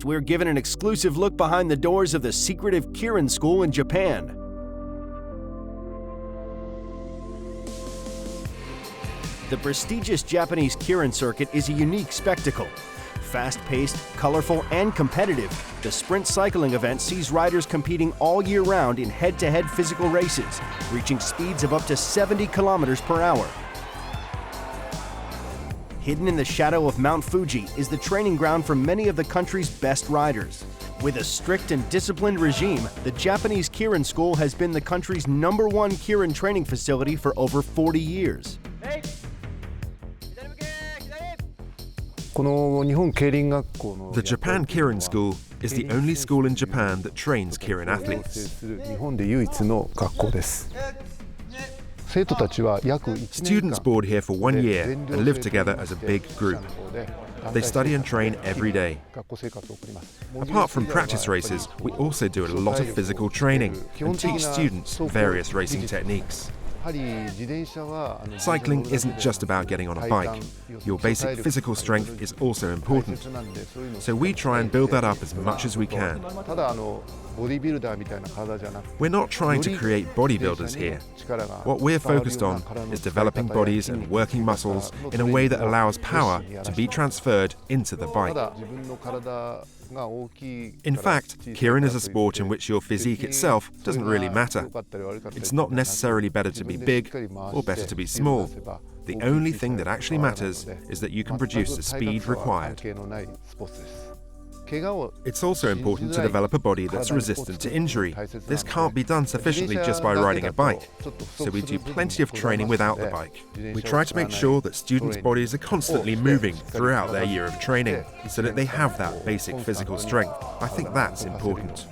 Next, we're given an exclusive look behind the doors of the secretive Keirin School in Japan. The prestigious Japanese Keirin circuit is a unique spectacle. Fast-paced, colorful, and competitive, the sprint cycling event sees riders competing all year round in head-to-head physical races, reaching speeds of up to 70 kilometers per hour. Hidden in the shadow of Mount Fuji is the training ground for many of the country's best riders. With a strict and disciplined regime, the Japanese Keirin School has been the country's #1 Keirin training facility for over 40 years. The Japan Keirin School is the only school in Japan that trains Keirin athletes. Students board here for 1 year and live together as a big group. They study and train every day. Apart from practice races, we also do a lot of physical training and teach students various racing techniques. Cycling isn't just about getting on a bike. Your basic physical strength is also important. So we try and build that up as much as we can. We're not trying to create bodybuilders here. What we're focused on is developing bodies and working muscles in a way that allows power to be transferred into the bike. In fact, Keirin is a sport in which your physique itself doesn't really matter. It's not necessarily better to be big or better to be small. The only thing that actually matters is that you can produce the speed required. It's also important to develop a body that's resistant to injury. This can't be done sufficiently just by riding a bike, so we do plenty of training without the bike. We try to make sure that students' bodies are constantly moving throughout their year of training, so that they have that basic physical strength. I think that's important.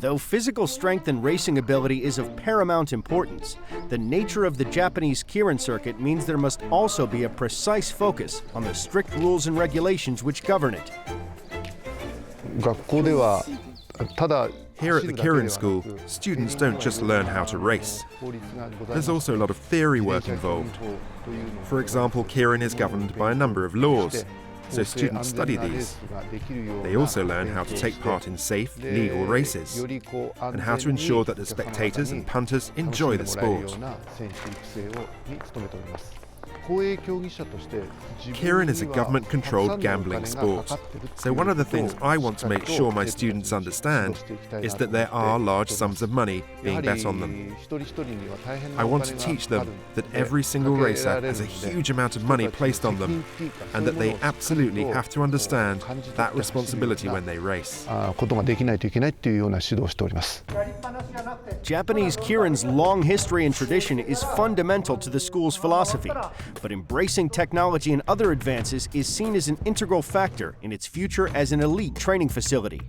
Though physical strength and racing ability is of paramount importance, the nature of the Japanese Keirin circuit means there must also be a precise focus on the strict rules and regulations which govern it. Here at the Keirin School, students don't just learn how to race. There's also a lot of theory work involved. For example, Keirin is governed by a number of laws, so students study these. They also learn how to take part in safe, legal races, and how to ensure that the spectators and punters enjoy the sport. Keirin is a government-controlled gambling sport, so one of the things I want to make sure my students understand is that there are large sums of money being bet on them. I want to teach them that every single racer has a huge amount of money placed on them, and that they absolutely have to understand that responsibility when they race. Japanese Keirin's long history and tradition is fundamental to the school's philosophy, but embracing technology and other advances is seen as an integral factor in its future as an elite training facility.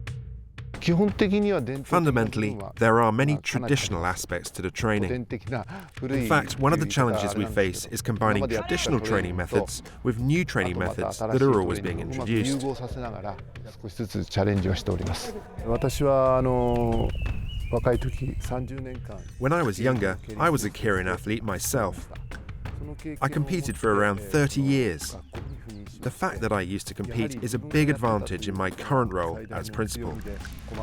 Fundamentally, there are many traditional aspects to the training. In fact, one of the challenges we face is combining traditional training methods with new training methods that are always being introduced. When I was younger, I was a Keirin athlete myself. I competed for around 30 years. The fact that I used to compete is a big advantage in my current role as principal.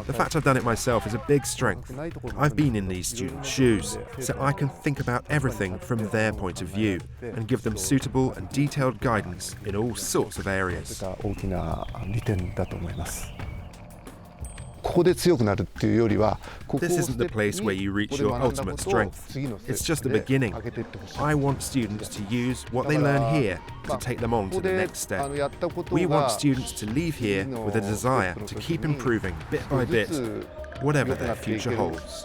The fact I've done it myself is a big strength. I've been in these students' shoes, so I can think about everything from their point of view and give them suitable and detailed guidance in all sorts of areas. This isn't the place where you reach your ultimate strength. It's just the beginning. I want students to use what they learn here to take them on to the next step. We want students to leave here with a desire to keep improving bit by bit, whatever their future holds.